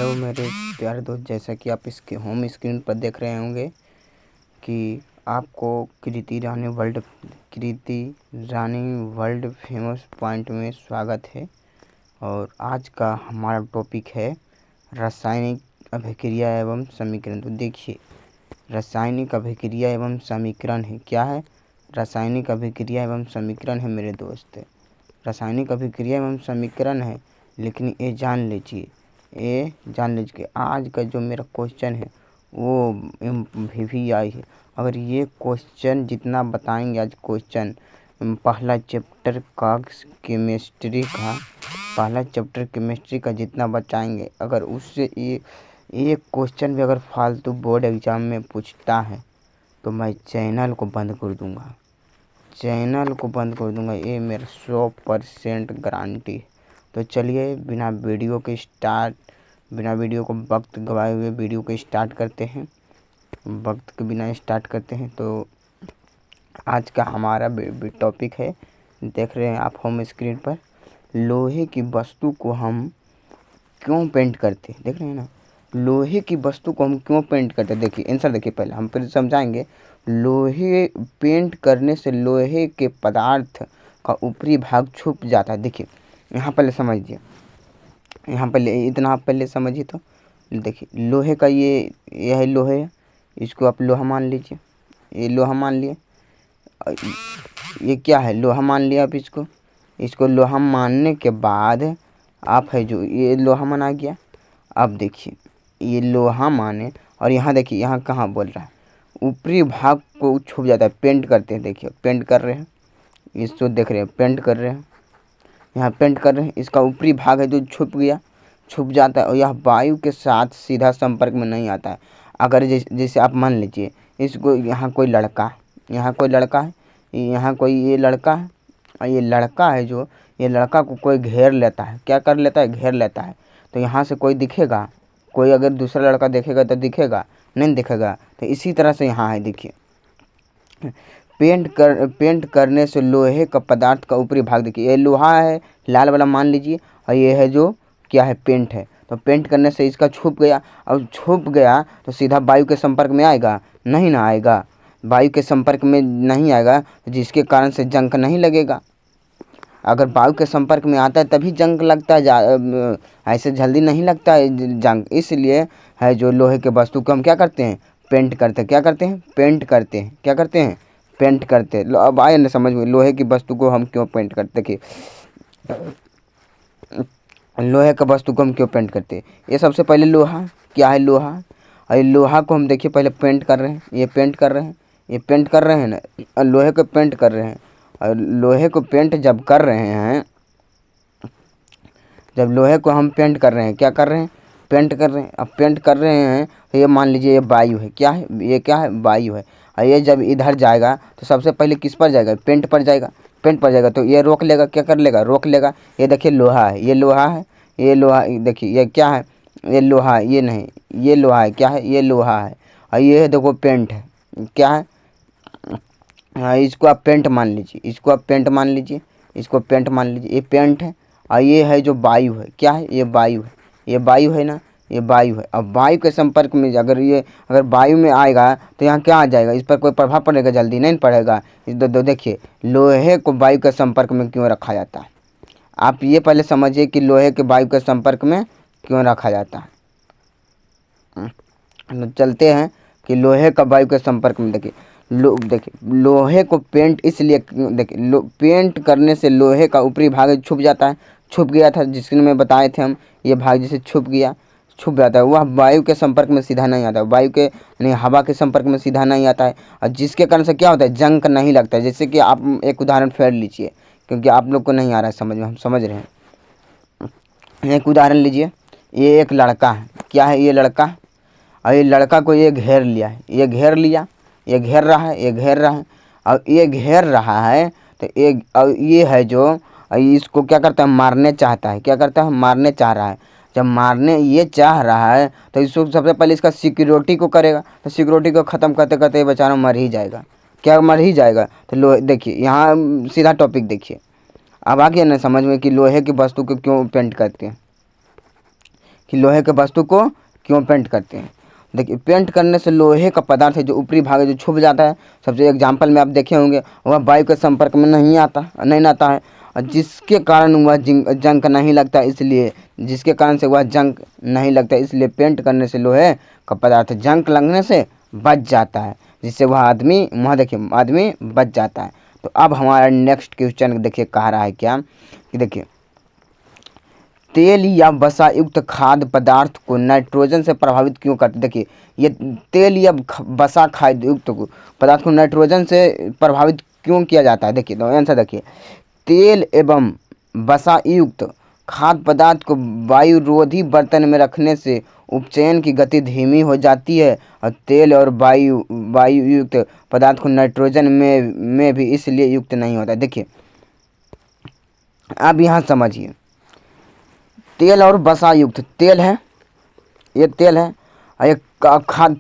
Hello मेरे प्यारे दोस्त, जैसा कि आप इसके होम स्क्रीन पर देख रहे होंगे कि आपको कृति रानी वर्ल्ड फेमस पॉइंट में स्वागत है। और आज का हमारा टॉपिक है रासायनिक अभिक्रिया एवं समीकरण। तो देखिए, रासायनिक अभिक्रिया एवं समीकरण है क्या है? रासायनिक अभिक्रिया एवं समीकरण है मेरे दोस्त, रासायनिक अभिक्रिया एवं समीकरण है। लेकिन ये जान लीजिए आज का जो मेरा क्वेश्चन है वो VVI है। अगर ये क्वेश्चन जितना बताएंगे आज, क्वेश्चन पहला चैप्टर केमिस्ट्री का जितना बताएंगे, अगर उससे ये क्वेश्चन भी अगर फालतू बोर्ड एग्ज़ाम में पूछता है तो मैं चैनल को बंद कर दूंगा। ये मेरा 100% गारंटी है। तो चलिए बिना वीडियो को वक्त गवाए हुए वीडियो को स्टार्ट करते हैं। वक्त के बिना स्टार्ट करते हैं। तो आज का हमारा टॉपिक है, देख रहे हैं आप होम स्क्रीन पर, लोहे की वस्तु को हम क्यों पेंट करते हैं। देख रहे हैं ना, लोहे की वस्तु को हम क्यों पेंट करते हैं। देखिए आंसर, देखिए पहले हम फिर समझाएंगे। लोहे पेंट करने से लोहे के पदार्थ का ऊपरी भाग छुप जाता है। देखिए यहाँ पहले समझिए, इतना आप पहले समझिए। तो देखिए लोहे का ये है लोहे है, इसको आप लोहा मान लीजिए। ये लोहा मान लिए, ये क्या है, लोहा मान लिया आप इसको लोहा मानने के बाद आप है जो ये लोहा माना गया। अब देखिए ये लोहा माने, और यहाँ देखिए यहाँ कहाँ बोल रहा है, ऊपरी भाग को छुप जाता है। पेंट करते हैं, देखिए पेंट कर रहे हैं, इसको देख रहे हैं पेंट कर रहे हैं, यहाँ पेंट कर रहे हैं। इसका ऊपरी भाग है जो छुप जाता है, और यह वायु के साथ सीधा संपर्क में नहीं आता है। अगर जैसे आप मान लीजिए इसको, यहाँ कोई लड़का है, यहाँ कोई लड़का है, ये लड़का है, और ये लड़का है जो, ये लड़का को कोई घेर लेता है। क्या कर लेता है? घेर लेता है। तो यहाँ से कोई दिखेगा, कोई अगर दूसरा लड़का देखेगा तो दिखेगा नहीं, दिखेगा। तो इसी तरह से यहाँ है, देखिए पेंट करने से लोहे का पदार्थ का ऊपरी भाग, देखिए ये लोहा है लाल वाला मान लीजिए, और ये है जो क्या है, पेंट है। तो पेंट करने से इसका छुप गया, और छुप गया तो सीधा वायु के संपर्क में आएगा? नहीं ना आएगा। वायु के संपर्क में नहीं आएगा, जिसके कारण से जंग नहीं लगेगा। अगर वायु के संपर्क में आता है तभी जंग लगता है, ऐसे जल्दी नहीं लगता है जंग। इसलिए है जो लोहे के वस्तु को हम क्या करते हैं, पेंट करते हैं। क्या करते हैं? पेंट करते हैं। क्या करते हैं? पेंट करते हैं। अब आए ना समझ में, लोहे की वस्तु को हम क्यों पेंट करते हैं। लोहे का वस्तु को हम क्यों पेंट करते हैं? ये सबसे पहले लोहा, क्या है लोहा, और ये लोहा को हम देखिए पहले पेंट कर रहे हैं, ये पेंट कर रहे हैं ना, और लोहे को पेंट कर रहे हैं। और लोहे को पेंट जब कर रहे हैं, जब लोहे को हम पेंट कर रहे हैं, क्या कर रहे हैं, पेंट कर रहे हैं। अब पेंट कर रहे हैं तो ये मान लीजिए ये वायु है। क्या है ये? क्या है? वायु है। और ये जब इधर जाएगा तो सबसे पहले किस पर जाएगा? पेंट पर जाएगा। तो ये रोक लेगा, क्या कर लेगा? रोक लेगा। ये देखिए लोहा है, ये लोहा देखिए ये क्या है, ये लोहा है, ये नहीं, ये लोहा है। क्या है? ये लोहा है। और ये देखो पेंट है, क्या है, हाँ इसको आप पेंट मान लीजिए, ये पेंट मान लीजिए। ये पेंट है। और ये है जो वायु है, क्या है, ये वायु है ना, ये वायु है। अब वायु के संपर्क में अगर वायु में आएगा तो यहाँ क्या आ जाएगा, इस पर कोई प्रभाव पड़ेगा? जल्दी नहीं पड़ेगा। देखिए लोहे को वायु के संपर्क में क्यों रखा जाता है, आप ये पहले समझिए कि लोहे के वायु के संपर्क में क्यों रखा जाता है। चलते हैं कि लोहे का वायु के संपर्क में, देखिए लोहे को पेंट इसलिए, देखिए पेंट करने से लोहे का ऊपरी भाग छुप जाता है। छुप गया था, जिसमें में बताए थे हम, ये भाग जैसे छुप जाता है, वह वायु के संपर्क में सीधा नहीं आता, वायु के यानी हवा के संपर्क में सीधा नहीं आता है। और जिसके कारण से क्या होता है, जंग नहीं लगता है। जैसे कि आप एक उदाहरण फेर लीजिए, क्योंकि आप लोग को नहीं आ रहा है समझ में, हम समझ रहे हैं। एक उदाहरण लीजिए, ये एक लड़का है, क्या है, ये लड़का है, और ये लड़का को ये घेर लिया है, ये घेर रहा है, और ये घेर रहा है। तो ये है जो इसको क्या करता है, मारने चाहता है। क्या करता है? मारने चाह रहा है। जब मारने ये चाह रहा है तो इसको सबसे पहले इसका सिक्योरिटी को करेगा। तो सिक्योरिटी को ख़त्म करते करते ये बेचारा मर ही जाएगा। क्या मर ही जाएगा? तो देखिए यहाँ सीधा टॉपिक देखिए, अब आ गया ना समझ में कि लोहे की वस्तु को क्यों पेंट करते हैं, कि लोहे के वस्तु को क्यों पेंट करते हैं। देखिए पेंट करने से लोहे का पदार्थ है जो ऊपरी भाग है जो छुप जाता है, सबसे एग्जाम्पल में आप देखे होंगे, वह वायु के संपर्क में नहीं आता है, और जिसके कारण वह जंग नहीं लगता, इसलिए जिसके कारण से वह जंग नहीं लगता, इसलिए पेंट करने से लोहे का पदार्थ जंग लगने से बच जाता है, जिससे वह आदमी बच जाता है। तो अब हमारा नेक्स्ट क्वेश्चन देखिए कह रहा है क्या कि देखिए तेल या वसा युक्त खाद्य पदार्थ को नाइट्रोजन से प्रभावित क्यों करते। देखिए ये तेल या वसा खाद्य युक्त पदार्थ को नाइट्रोजन से प्रभावित क्यों किया जाता है। देखिए तो आंसर देखिए, तेल एवं वसा युक्त खाद्य पदार्थ को वायुरोधी बर्तन में रखने से उपचयन की गति धीमी हो जाती है, और तेल और वायु युक्त पदार्थ को नाइट्रोजन में भी इसलिए युक्त नहीं होता। देखिए अब यहाँ समझिए, तेल और वसा युक्त तेल है, ये तेल है, और ये खाद्य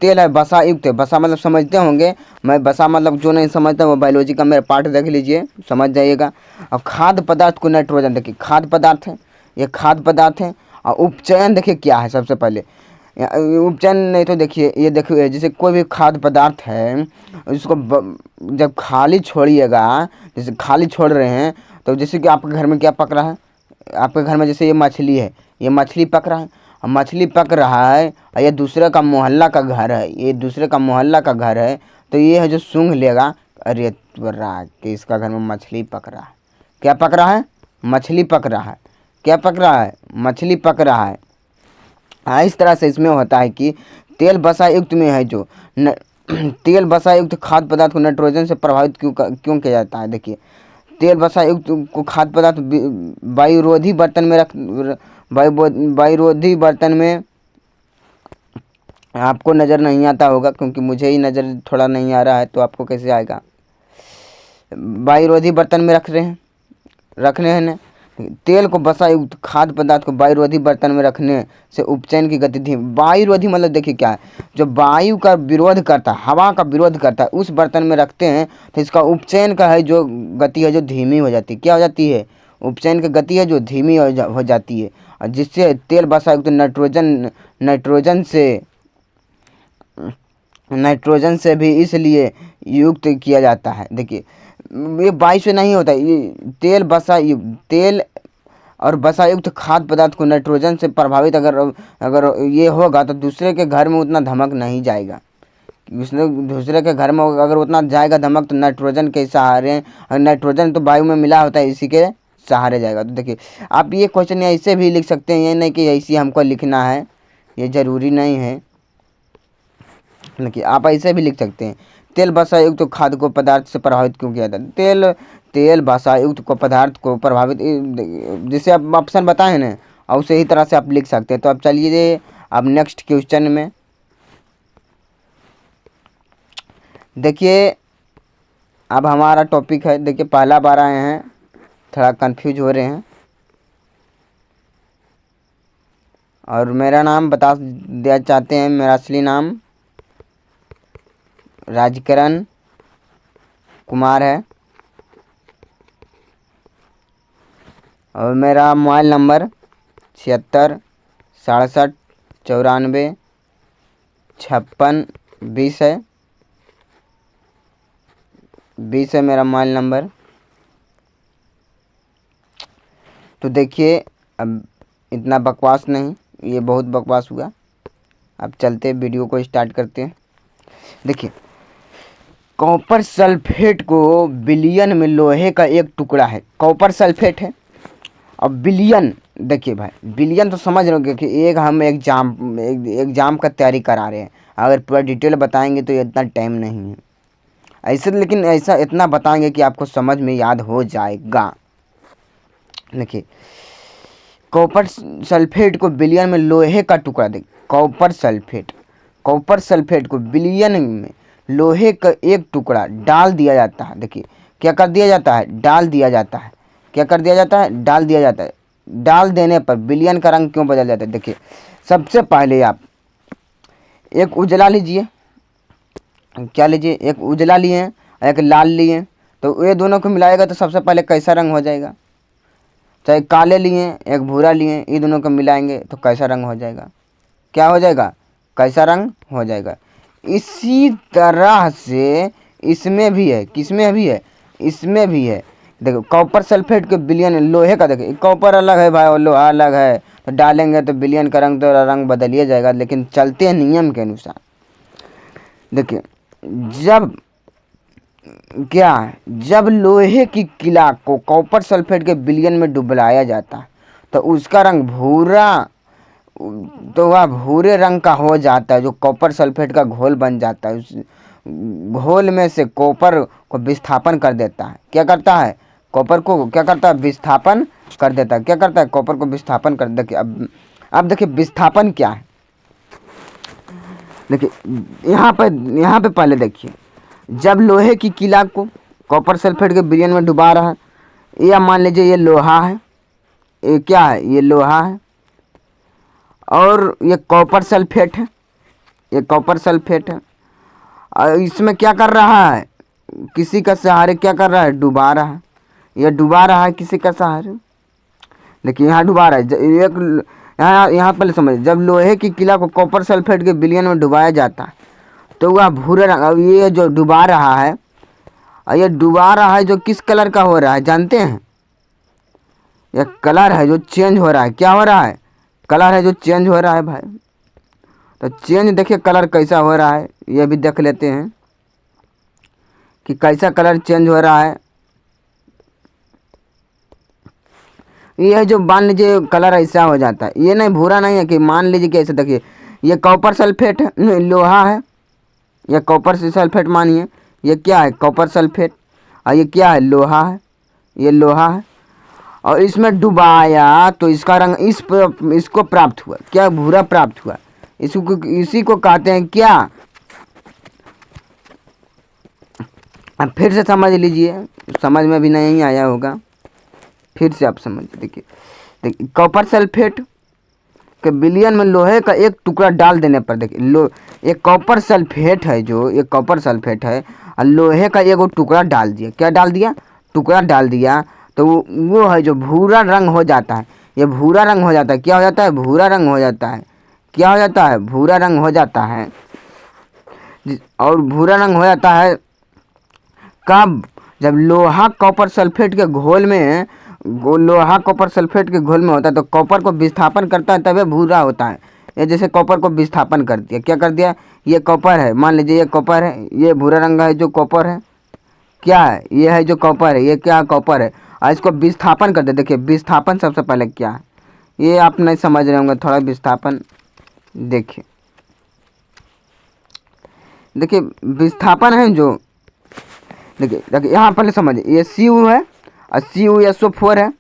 तेल है, वसा युक्त है। वसा मतलब समझते होंगे, मैं वसा मतलब जो नहीं समझता वो बायोलॉजी का मेरा पार्ट देख लीजिए, समझ जाइएगा। और खाद्य पदार्थ को नाइट्रोजन, देखिए खाद्य पदार्थ है, ये खाद्य पदार्थ है। और उपचयन देखिए क्या है, सबसे पहले उपचयन नहीं तो देखिए ये देखिए जैसे कोई भी खाद्य पदार्थ है उसको जब खाली छोड़िएगा, जैसे खाली छोड़ रहे हैं तो जैसे कि आपके घर में क्या पक रहा है, आपके घर में जैसे ये मछली है, ये मछली पक रहा है, मछली पक रहा है, और ये दूसरे का मोहल्ला का घर है, ये दूसरे का मोहल्ला का घर है, तो ये है जो सूंघ लेगा, अरे रहा कि इसका घर में मछली पक रहा है। क्या पक रहा है, मछली पक रहा है। क्या पक रहा है, मछली पक रहा है। हाँ इस तरह से इसमें होता है कि तेल वसा युक्त में है जो तेल वसा युक्त खाद्य पदार्थ को नाइट्रोजन से प्रभावित क्यों किया जाता है। देखिए तेल वसा युक्त को खाद्य पदार्थ वायुरोधी बर्तन में वायुरोधी बर्तन में, आपको नज़र नहीं आता होगा क्योंकि मुझे ही नज़र थोड़ा नहीं आ रहा है, तो आपको कैसे आएगा। वायुरोधी बर्तन में रखने हैं। तेल को वसा युक्त खाद्य पदार्थ को वायुरोधी बर्तन में रखने से उपचयन की गति धीमी। वायुरोधी मतलब देखिए क्या है, जो वायु का विरोध करता है, हवा का विरोध करता है, उस बर्तन में रखते हैं तो इसका उपचयन का है जो गति है जो धीमी हो जाती है। क्या हो जाती है, उपचयन की गति है जो धीमी हो जाती है, और जिससे तेल वसा युक्त नाइट्रोजन से भी इसलिए युक्त किया जाता है। देखिए ये वायु से नहीं होता, ये तेल और वसा युक्त खाद्य पदार्थ को नाइट्रोजन से प्रभावित अगर ये होगा तो दूसरे के घर में उतना धमक नहीं जाएगा। दूसरे के घर में अगर उतना जाएगा धमक तो नाइट्रोजन के सहारे, और नाइट्रोजन तो वायु में मिला होता है, इसी के सहारे जाएगा। तो देखिए आप ये क्वेश्चन ऐसे भी लिख सकते हैं, ये नहीं कि ऐसे हमको लिखना है, ये ज़रूरी नहीं है। देखिए आप ऐसे भी लिख सकते हैं, तेल वसा युक्त तो खाद्य को पदार्थ से प्रभावित क्यों किया जाता है। तेल वसा युक्त को पदार्थ को प्रभावित, जिसे आप ऑप्शन बताएं ना, और उसे ही तरह से आप लिख सकते हैं। तो अब चलिए अब नेक्स्ट क्वेश्चन में देखिए, अब हमारा टॉपिक है, देखिए पहला बार आए हैं, थोड़ा कंफ्यूज हो रहे हैं, और मेरा नाम बता देना चाहते हैं, मेरा असली नाम राजकरण कुमार है, और मेरा मोबाइल नंबर 76 67 94 56 20 है, 20 है मेरा मोबाइल नंबर। तो देखिए अब इतना बकवास नहीं, ये बहुत बकवास हुआ, अब चलते वीडियो को स्टार्ट करते हैं। देखिए कॉपर सल्फेट को बिलियन में लोहे का एक टुकड़ा है, कॉपर सल्फेट है। अब बिलियन, देखिए भाई बिलियन तो समझ रहे हो कि एक हम एग्जाम का तैयारी करा रहे हैं, अगर पूरा डिटेल बताएंगे तो इतना टाइम नहीं है ऐसे, लेकिन ऐसा इतना बताएंगे कि आपको समझ में याद हो जाएगा। देखिए कॉपर सल्फेट को बिलियन में लोहे का टुकड़ा, देखिए कॉपर सल्फेट को बिलियन में लोहे का एक टुकड़ा डाल दिया जाता है। देखिए क्या कर दिया जाता है, डाल दिया जाता है। क्या कर दिया जाता है, डाल दिया जाता है। डाल देने पर बिलियन का रंग क्यों बदल जाता है। देखिए सबसे पहले आप एक उजला लीजिए, क्या लीजिए, एक उजला लिए एक लाल लिए, तो ये दोनों को मिलाएगा तो सबसे पहले कैसा रंग हो जाएगा, चाहे काले लिए एक भूरा लिए, ये दोनों को मिलाएंगे तो कैसा रंग हो जाएगा? क्या हो जाएगा? कैसा रंग हो जाएगा? इसी तरह से इसमें भी है। किसमें भी है? इसमें भी है। देखो कॉपर सल्फेट के विलयन लोहे का, देखिए कॉपर अलग है भाई और लोहा अलग है, तो डालेंगे तो विलयन का रंग तो रंग बदल ही जाएगा, लेकिन चलते हैं नियम के अनुसार। देखिए जब जब लोहे की किला को कॉपर सल्फेट के विलयन में डुबलाया जाता है तो उसका रंग भूरा, तो वह भूरे रंग का हो जाता है। जो कॉपर सल्फेट का घोल बन जाता है, उस घोल में से कॉपर को विस्थापन कर देता है। क्या करता है? कॉपर को क्या करता है? विस्थापन कर देता है। क्या करता है? कॉपर को विस्थापन कर। देखिए अब देखिए विस्थापन क्या है। देखिए यहाँ पे पहले देखिए, जब लोहे की किला को कॉपर सल्फेट के विलयन में डुबा रहा है, या मान लीजिए ये लोहा है, ये क्या है? ये लोहा है और ये कॉपर सल्फेट है, ये कॉपर सल्फेट है। और इसमें क्या कर रहा है? किसी का सहारे क्या कर रहा है? डुबा रहा है। ये डुबा रहा है किसी का सहारे। देखिए यहाँ डुबा रहा है। एक यहाँ पहले समझ, जब लोहे की किला को कॉपर सल्फेट के विलयन में डुबाया जाता है तो वह भूरे रंग, अब ये जो डुबा रहा है, ये डुबा रहा है जो किस कलर का हो रहा है जानते हैं? यह कलर है जो चेंज हो रहा है। क्या हो रहा है? कलर है जो चेंज हो रहा है भाई। तो चेंज देखिए कलर कैसा हो रहा है, ये भी देख लेते हैं कि कैसा कलर चेंज हो रहा है। ये जो मान लीजिए कलर ऐसा हो जाता है, ये नहीं भूरा नहीं है कि मान लीजिए कि ऐसे देखिए ये कॉपर सल्फेट है, लोहा है, ये कॉपर सल्फेट मानिए, ये क्या है? Copper sulphate. और ये क्या है? लोहा है, ये लोहा है। और इसमें डुबाया तो इसका रंग इसको प्राप्त हुआ। क्या? भूरा प्राप्त हुआ। इसी को कहते हैं क्या? अब फिर से समझ लीजिए, समझ में भी नहीं आया होगा, फिर से आप समझ। देखिए कॉपर सल्फेट के विलयन में लोहे का एक टुकड़ा डाल देने पर, देखिए एक कॉपर सल्फेट है, जो ये कॉपर सल्फेट है और लोहे का एक टुकड़ा डाल दिया। क्या डाल दिया? टुकड़ा डाल दिया। तो वो है जो भूरा रंग हो जाता है। ये भूरा रंग हो जाता है। क्या हो जाता है? भूरा रंग हो जाता है। क्या हो जाता है? भूरा रंग हो जाता है। और भूरा रंग हो जाता है कब? जब लोहा कॉपर सल्फेट के घोल में, लोहा कॉपर सल्फेट के घोल में होता है तो कॉपर को विस्थापन करता है, तभी भूरा होता है। ये जैसे कॉपर को विस्थापन कर दिया। क्या कर दिया? ये कॉपर है, मान लीजिए ये कॉपर है, ये भूरा रंग है जो कॉपर है। क्या है? ये है जो कॉपर है, ये क्या? कॉपर है। और इसको विस्थापन कर दे। देखिए विस्थापन सबसे पहले क्या है, ये आप नहीं समझ रहे होंगे, थोड़ा विस्थापन देखिए। देखिए विस्थापन है जो, देखिए यहाँ पहले समझिए, ये Cu है और CuSO4 है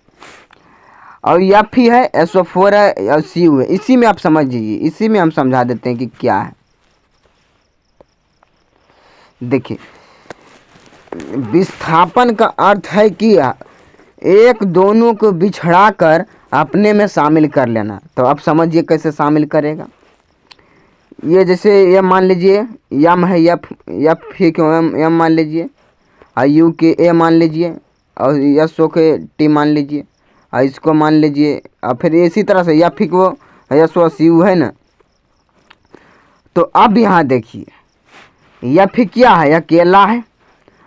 और F ही है, SO4 है और Cu है। इसी में आप समझ लीजिए, इसी में हम समझा देते हैं कि क्या है। देखिए विस्थापन का अर्थ है कि एक दोनों को बिछड़ा कर अपने में शामिल कर लेना। तो आप समझिए कैसे शामिल करेगा। ये जैसे ये मान लीजिए यम है, एफ ही क्यों एम मान लीजिए, और यू के ए मान लीजिए, और एस ओ के टी मान लीजिए, और इसको मान लीजिए, और फिर इसी तरह से एफ ही को एस ओ सी यू है ना। तो अब यहाँ देखिए एफ ही क्या है? अकेला है,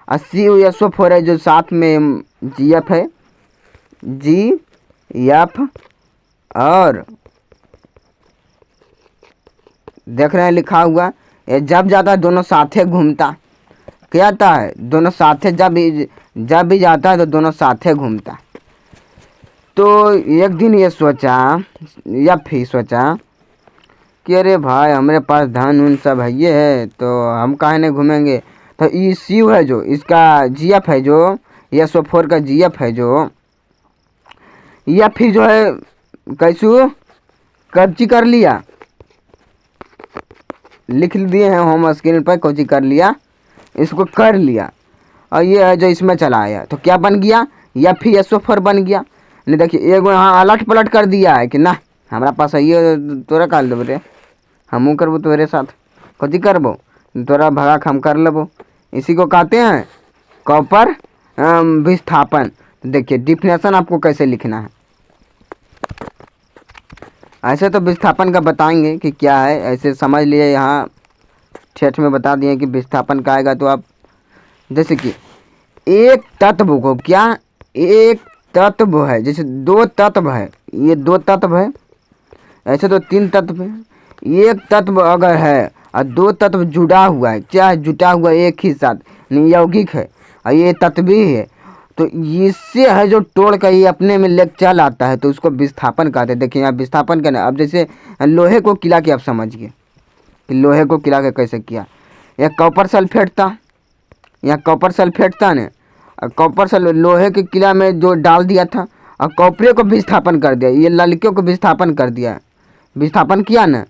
और सी यू एस ओ फोर है जो साथ में जी एफ है, जी एफ, और देख रहे हैं लिखा हुआ, ये जब जाता है दोनों साथे घूमता। क्या आता है? दोनों साथे जब भी जाता है तो दोनों साथे घूमता। तो एक दिन ये सोचा, या फिर सोचा कि अरे भाई हमारे पास धन उन सब है ये है, तो हम काहे नहीं घूमेंगे। तो ई सी है जो इसका जी एफ है, जो SO4 का जी एफ है, जो या फिर जो है कैसू कब्जी कर लिया, लिख दिए हैं होम स्क्रीन पर, कब्जी कर लिया, इसको कर लिया, और ये है जो इसमें चला आया। तो क्या बन गया? या फिर SO4 बन गया। नहीं देखिए एगो यहाँ अलट पलट कर दिया है कि ना हमारा पास है ये, तोरा काल देबो रे, हमू करबो तोरे साथ, कथी करबो, तोरा भगा हम कर लेबो। इसी को कहते हैं कॉपर विस्थापन। देखिए डिफिनेशन आपको कैसे लिखना है, ऐसे तो विस्थापन का बताएंगे कि क्या है, ऐसे समझ लिए यहाँ ठेठ में बता दिए कि विस्थापन का आएगा। तो आप जैसे कि एक तत्व को, क्या एक तत्व है, जैसे दो तत्व है, ये दो तत्व है, ऐसे तो तीन तत्व है। एक तत्व अगर है और दो तत्व जुड़ा हुआ है, क्या है, जुटा हुआ एक ही साथ, यौगिक है और ये तत्व ही है, तो इससे है जो तोड़ कर ये अपने में लेक चल आता है, तो उसको विस्थापन कहते हैं। देखिए यहाँ विस्थापन का ना, अब जैसे लोहे को किला के आप समझिए कि लोहे को किला के कैसे किया। यह कॉपर सल्फेट था, यहाँ कॉपर सल्फेट था ना, और कॉपर सल्फेट लोहे के किला में जो डाल दिया था और कॉपरे को विस्थापन कर दिया, ये ललके को विस्थापन कर दिया, विस्थापन किया ना,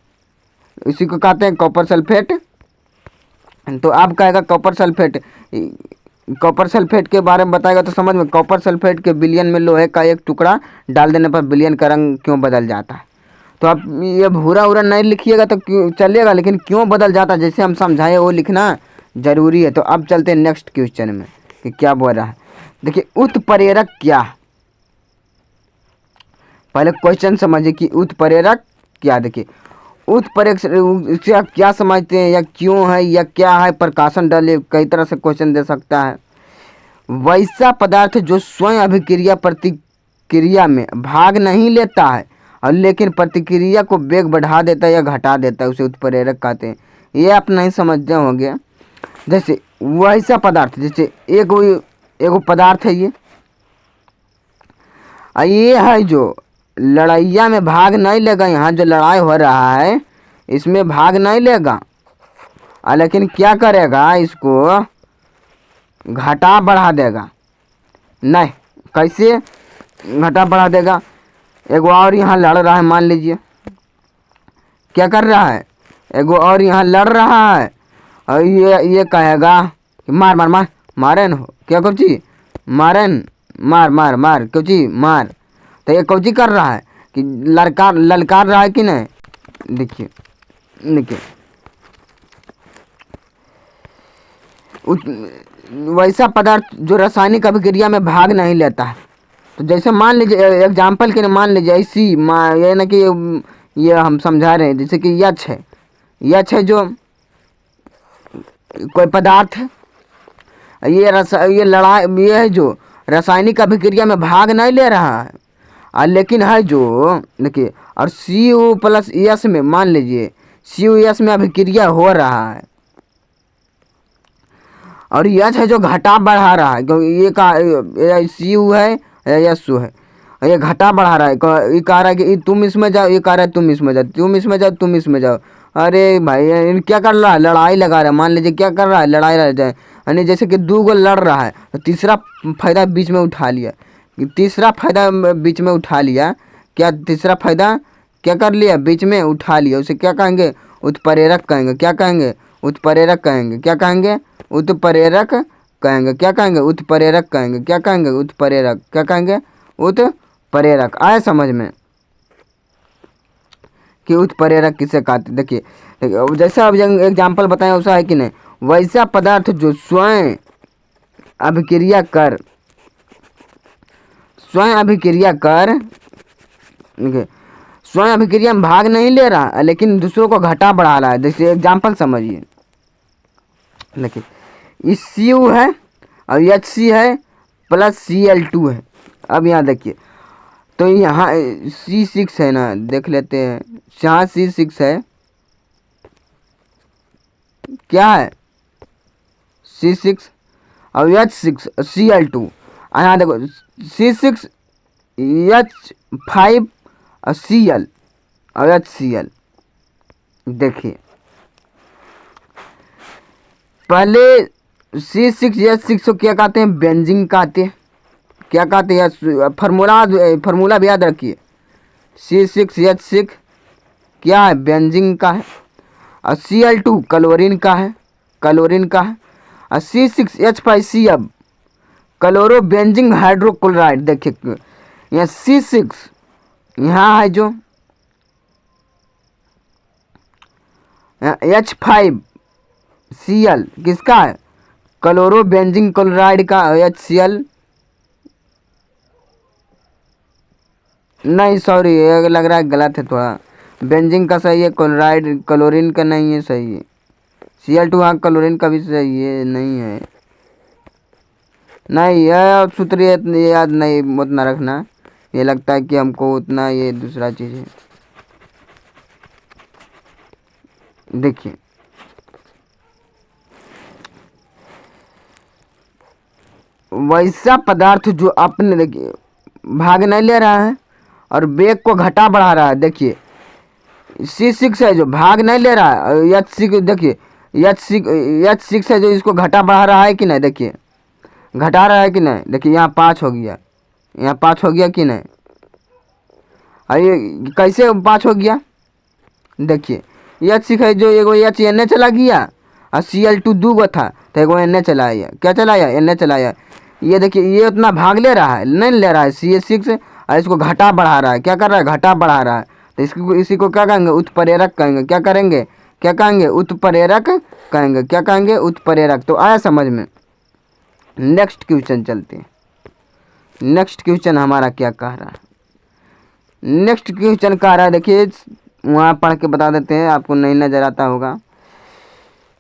इसी को कहते हैं कॉपर सल्फेट। तो आप कहेगा कॉपर सल्फेट, कॉपर सल्फेट के बारे में बताएगा तो समझ में, कॉपर सल्फेट के विलयन में लोहे का एक टुकड़ा डाल देने पर विलयन का रंग क्यों बदल जाता है। तो आप ये भूरा उरा नहीं लिखिएगा तो क्यों चलेगा, लेकिन क्यों बदल जाता है जैसे हम समझाए वो लिखना जरूरी है। तो अब चलते हैं नेक्स्ट क्वेश्चन में कि क्या बोल रहा है। देखिए उत्प्रेरक क्या, पहले क्वेश्चन समझिए कि उत्प्रेरक क्या। देखिए उत्प्रेरक से आप क्या समझते हैं, या क्यों है, या क्या है, प्रकाशन डाले, कई तरह से क्वेश्चन दे सकता है। वैसा पदार्थ जो स्वयं अभिक्रिया प्रतिक्रिया में भाग नहीं लेता है और लेकिन प्रतिक्रिया को वेग बढ़ा देता है या घटा देता है, उसे उत्प्रेरक कहते हैं। ये आप नहीं समझते होंगे। जैसे वैसा पदार्थ, जैसे एक पदार्थ है ये है जो लड़ाइया में भाग नहीं लेगा, यहाँ जो लड़ाई हो रहा है इसमें भाग नहीं लेगा, लेकिन क्या करेगा, इसको घटा बढ़ा देगा। नहीं, कैसे घटा बढ़ा देगा, एगो और यहाँ लड़ रहा है, मान लीजिए क्या कर रहा है, एगो और यहाँ लड़ रहा है और ये कहेगा कि मार मार मार मारे न हो, क्या कुछ मारे न, मार मार मार कुछ मार। तो ये कौची कर रहा है कि ललकार रहा है कि नहीं। देखिए देखिए वैसा पदार्थ जो रासायनिक अभिक्रिया में भाग नहीं लेता है। तो जैसे मान लीजिए एग्जाम्पल के लिए मान लीजिए ऐसी ये ना कि ये हम समझा रहे हैं, जैसे कि यक्ष है जो कोई पदार्थ है, ये लड़ाई, ये है जो रासायनिक अभिक्रिया में भाग नहीं ले रहा है, लेकिन है जो देखिए, और CuO+S में मान लीजिए CuS में अभिक्रिया हो रहा है, और यच है जो घटा बढ़ा रहा है, क्योंकि ये का Cu है या SU है, ये घटा बढ़ा रहा है, ये कह रहा है कि तुम इसमें जाओ, ये कह रहा है तुम इसमें जाओ, तुम इसमें जाओ, तुम इसमें जाओ। अरे भाई क्या कर रहा है, लड़ाई लगा रहा है, मान लीजिए क्या कर रहा है, लड़ाई रह जाए, यानी जैसे कि दो गो लड़ रहा है तो तीसरा फायदा बीच में उठा लिया, तीसरा फायदा बीच में उठा लिया, क्या तीसरा फायदा क्या कर लिया, बीच में उठा लिया, उसे क्या कहेंगे, उत्प्रेरक कहेंगे। क्या कहेंगे, उत्प्रेरक कहेंगे। क्या कहेंगे, उत्प्रेरक कहेंगे। क्या कहेंगे, उत्प्रेरक कहेंगे। क्या कहेंगे, उत्प्रेरक। क्या कहेंगे, उत्प्रेरक। आए समझ में कि उत्प्रेरक किसे कहते। देखिए जैसा अब एग्जाम्पल बताएं वैसा है कि नहीं, वैसा पदार्थ जो स्वयं अभिक्रिया कर स्वयं अभिक्रिया में भाग नहीं ले रहा लेकिन दूसरों को घटा बढ़ा रहा है। जैसे एग्जाम्पल समझिए, देखिए इस Cu है और Hc है प्लस Cl2 है। अब यहाँ देखिए, तो यहाँ C6 है ना, देख लेते हैं, यहाँ C6 है, क्या है C6 और H6 Cl2, यहाँ देखो C6 H5 और Cl और HCl। देखिए पहले C6H6 को क्या कहते हैं, बेंजीन कहते हैं। क्या कहते हैं, फार्मूला भी याद रखिए, C6H6 क्या है, बेंजीन का है, और Cl2 क्लोरीन का है, और C6H5Cl क्लोरो बेंजीन हाइड्रोक्लोराइड। देखिए यहाँ C6 यहाँ है जो H5Cl किसका है, क्लोरो बेंजीन क्लोराइड का, HCl नहीं सॉरी, ये लग रहा है गलत है थोड़ा। बेंजीन का सही है, क्लोराइड क्लोरीन का नहीं है सही है। Cl2 हाँ क्लोरीन का भी सही है, नहीं है। नहीं यह सूत्र ये याद नहीं उतना रखना, ये लगता है कि हमको उतना, ये दूसरा चीज़ है। देखिए वैसा पदार्थ जो अपने, देखिए भाग नहीं ले रहा है और वेग को घटा बढ़ा रहा है। देखिए C6 है जो भाग नहीं ले रहा है, H6 देखिए H6 है जो इसको घटा बढ़ा रहा है कि नहीं, देखिए घटा रहा है कि नहीं। देखिए यहाँ 5 हो गया, यहाँ 5 हो गया कि नहीं। अरे कैसे 5 हो गया, देखिए H6 है जो एगो H एने चला गया और Cl2 दो गो था तो एगो एने चलाया, क्या चलाया, एने चलाया। ये देखिए ये उतना भाग ले रहा है, नहीं ले रहा है CH6 और इसको घटा बढ़ा रहा है। क्या कर रहा है, घटा बढ़ा रहा है। तो इसी को क्या कहेंगे, उत्प्रेरक कहेंगे। क्या करेंगे, क्या कहेंगे, उत्प्रेरक कहेंगे। क्या कहेंगे, उत्प्रेरक। तो आया समझ में। नेक्स्ट क्वेश्चन चलते हैं। नेक्स्ट क्वेश्चन हमारा क्या कह रहा है, नेक्स्ट क्वेश्चन कह रहा है, देखिए वहाँ पढ़ के बता देते हैं, आपको नहीं नजर आता होगा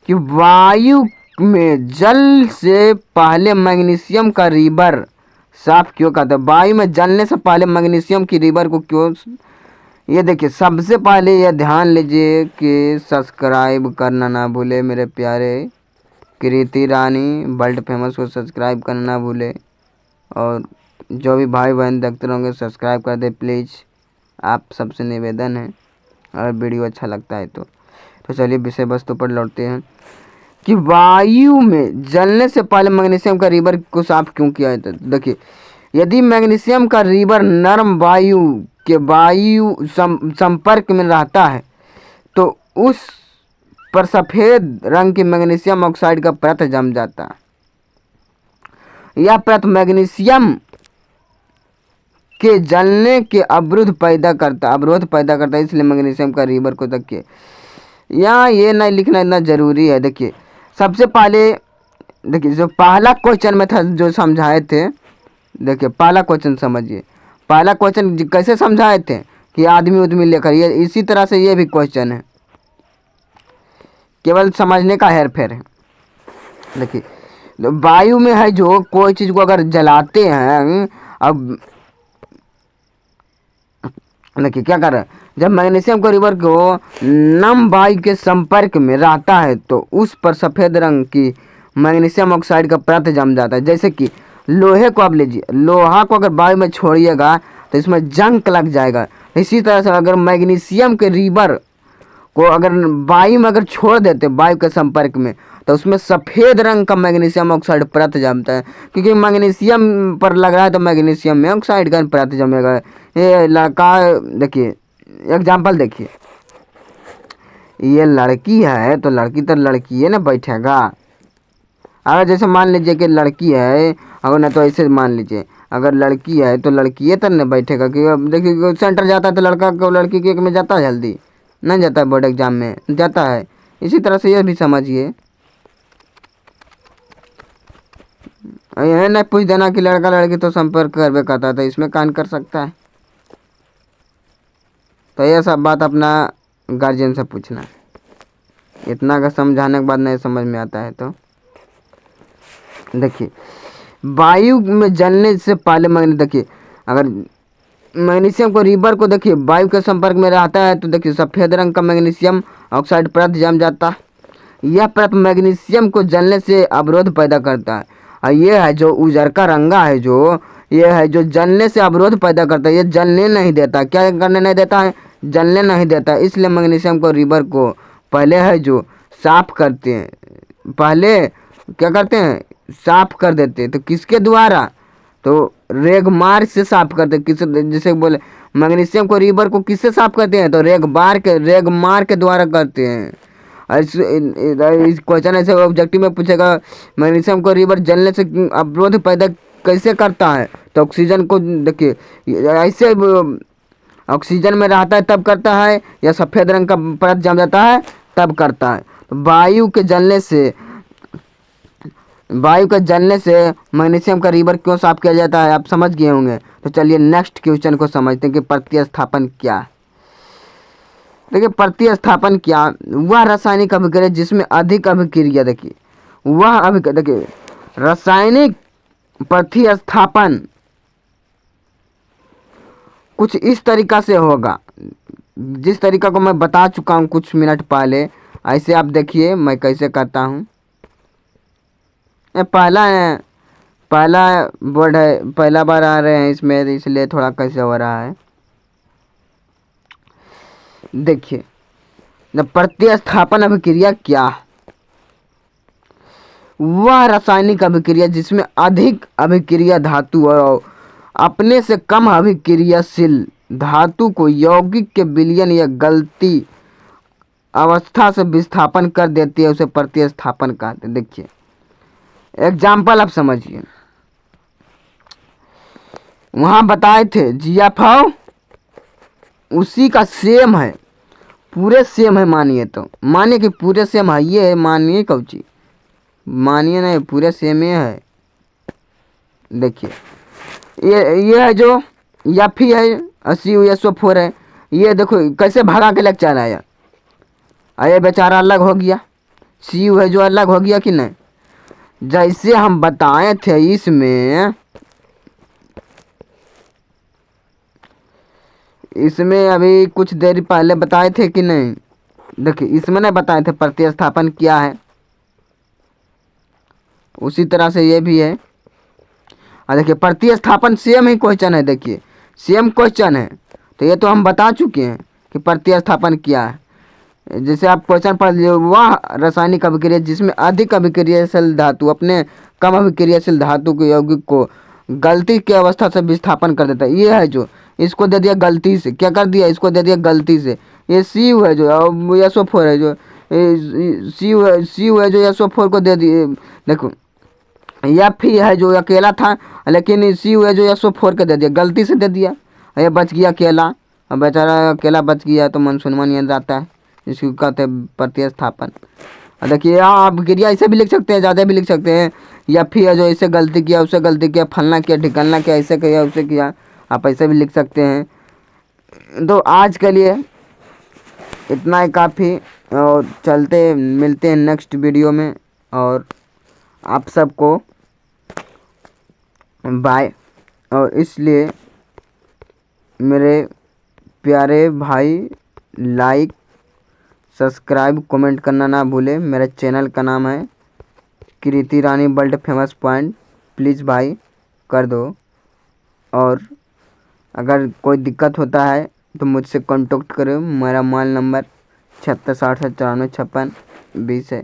कि वायु में जल से पहले मैग्नीशियम का रिवर साफ क्यों करता है। वायु में जलने से पहले मैग्नीशियम की रिवर को क्यों, ये देखिए सबसे पहले ये ध्यान लीजिए कि सब्सक्राइब करना ना भूले मेरे प्यारे कृति रानी वर्ल्ड फेमस को सब्सक्राइब करना ना भूले, और जो भी भाई बहन देखते रहेंगे सब्सक्राइब कर दे प्लीज़, आप सबसे निवेदन है। अगर वीडियो अच्छा लगता है तो चलिए विषय वस्तु पर लौटते हैं कि वायु में जलने से पहले मैग्नीशियम का रिवर को साफ क्यों किया जाता है। देखिए यदि मैग्नीशियम का रिवर नरम वायु के वायु संपर्क में रहता है तो उस पर सफ़ेद रंग की मैग्नीशियम ऑक्साइड का परत जम जाता है। यह परत मैग्नीशियम के जलने के अवरोध पैदा करता है, इसलिए मैग्नीशियम का रिवर को देखिए यहाँ ये नहीं लिखना इतना ज़रूरी है। देखिए सबसे पहले, देखिए जो पहला क्वेश्चन में था जो समझाए थे, देखिए पहला क्वेश्चन समझिए, पहला क्वेश्चन कैसे समझाए थे कि आदमी उदमी लेकर, ये इसी तरह से ये भी क्वेश्चन है, केवल समझने का हेर फेर है। देखिए वायु में है जो कोई चीज़ को अगर जलाते हैं, अब देखिए क्या कर रहा है, जब मैग्नीशियम का रिवर को नम वायु के संपर्क में रहता है तो उस पर सफ़ेद रंग की मैग्नीशियम ऑक्साइड का परत जम जाता है। जैसे कि लोहे को आप लीजिए, लोहा को अगर वायु में छोड़िएगा तो इसमें जंग लग जाएगा। इसी तरह से अगर मैग्नीशियम के रिवर को अगर वायु में अगर छोड़ देते वायु के संपर्क में तो उसमें सफ़ेद रंग का मैग्नीशियम ऑक्साइड परत जमता है, क्योंकि मैग्नीशियम पर लग रहा है तो मैग्नीशियम में ऑक्साइड का परत जमेगा। ये लड़का, देखिए एग्जाम्पल देखिए, ये लड़की है तो लड़की है ना बैठेगा। अगर जैसे मान लीजिए कि लड़की है, अगर ना तो ऐसे मान लीजिए अगर लड़की है तो लड़की तो नहीं बैठेगा, क्योंकि देखिए सेंटर जाता है तो लड़का को लड़की के एक में जाता है, जल्दी नहीं जाता है, बोर्ड एग्जाम में जाता है। इसी तरह से ये भी समझिए, यह नहीं पूछ देना कि लड़का लड़की तो संपर्क करवे करता था, इसमें कान कर सकता है। तो यह सब बात अपना गार्जियन से पूछना, इतना का समझाने के बाद नहीं समझ में आता है तो देखिए वायु में जलने से पहले देखिए अगर मैग्नीशियम को रिवर को देखिए वायु के संपर्क में रहता है तो देखिए सफ़ेद रंग का मैग्नीशियम ऑक्साइड परत जम जाता है। यह परत मैग्नीशियम को जलने से अवरोध पैदा करता है, और ये है जो उजर का रंगा है जो ये है जो जलने से अवरोध पैदा करता है, ये जलने नहीं देता। क्या करने नहीं देता है, जलने नहीं देता। इसलिए मैग्नीशियम को रिवर को पहले है जो साफ करते हैं, पहले क्या करते हैं, साफ कर देते हैं। तो किसके द्वारा, तो रेगमार से साफ करते, किस जैसे बोले मैग्नीशियम को रिवर को किससे साफ करते हैं, तो रेगमार के द्वारा करते हैं। इस क्वेश्चन ऐसे ऑब्जेक्टिव में पूछेगा मैग्नीशियम को रिवर जलने से अवरोध पैदा कैसे करता है, तो ऑक्सीजन को देखिए ऐसे ऑक्सीजन में रहता है तब करता है, या सफ़ेद रंग का परत जम जाता है तब करता है। तो वायु के जलने से मैग्नीशियम का रिवर क्यों साफ किया जाता है, आप समझ गए होंगे। तो चलिए नेक्स्ट क्वेश्चन को समझते हैं कि प्रतिस्थापन क्या है। देखिए प्रतिस्थापन क्या, वह रासायनिक अभिक्रिया जिसमें अधिक अभिक्रिया, देखिए वह अभिक्रिया, देखिए रासायनिक प्रतिस्थापन कुछ इस तरीका से होगा, जिस तरीका को मैं बता चुका हूँ कुछ मिनट पहले। ऐसे आप देखिए मैं कैसे करता हूँ। पहला वर्ड है, पहला बार आ रहे हैं इसमें, इसलिए थोड़ा कैसे हो रहा है। देखिए प्रतिस्थापन अभिक्रिया क्या है, वह रासायनिक अभिक्रिया जिसमें अधिक अभिक्रिया धातु और अपने से कम अभिक्रियाशील धातु को यौगिक के विलयन या गलती अवस्था से विस्थापन कर देती है, उसे प्रतिस्थापन कहते हैं। देखिए एग्जाम्पल आप समझिए, वहां बताए थे GFO उसी का सेम है, पूरे सेम है, मानिए तो मानिए कि पूरे सेम है, ये है मानिए कौची, मानिए नहीं पूरे सेम ही है। देखिए ये है जो Fe है, CuSO4 है, ये देखो कैसे भगा के लग चला है, ये बेचारा अलग हो गया, Cu है जो अलग हो गया कि नहीं। जैसे हम बताए थे इसमें अभी कुछ देर पहले बताए थे कि नहीं। देखिए इसमें नहीं बताए थे प्रतिस्थापन क्या है, उसी तरह से ये भी है। और देखिए प्रतिस्थापन सेम ही क्वेश्चन है, देखिए सेम क्वेश्चन है, तो ये तो हम बता चुके हैं कि प्रतिस्थापन क्या है। जैसे आप क्वेश्चन पढ़ लीजिए, वह रासायनिक अभिक्रिया जिसमें अधिक अभिक्रियाशील धातु अपने कम अभिक्रियाशील धातु के यौगिक को गलती की अवस्था से विस्थापन कर देता है। ये है जो इसको दे दिया गलती से, क्या कर दिया, इसको दे दिया गलती से। ये Cu है जो SO4 है, जो Cu है जो SO4 को दे दिए। देखो Fe है जो अकेला था, लेकिन Cu है जो SO4 के दे दिया, गलती से दे दिया, ये बच गया अकेला। अब बेचारा अकेला बच गया तो मन सुनवा नहीं आता है, इसको कहते हैं प्रतिस्थापन। देखिए आप क्रिया ऐसे भी लिख सकते हैं, ज़्यादा भी लिख सकते हैं। Fe है जो ऐसे गलती किया, उससे गलती किया, फलना किया, ढिकलना किया, ऐसे किया, उसे किया, आप ऐसे भी लिख सकते हैं। तो आज के लिए इतना ही काफ़ी, और चलते मिलते हैं नेक्स्ट वीडियो में, और आप सबको बाय। और इसलिए मेरे प्यारे भाई लाइक सब्सक्राइब कमेंट करना ना भूले। मेरे चैनल का नाम है कृति रानी वर्ल्ड फेमस पॉइंट, प्लीज़ भाई कर दो। और अगर कोई दिक्कत होता है तो मुझसे कांटेक्ट करो, मेरा मोबाइल नंबर 76 60 94 56 20 है।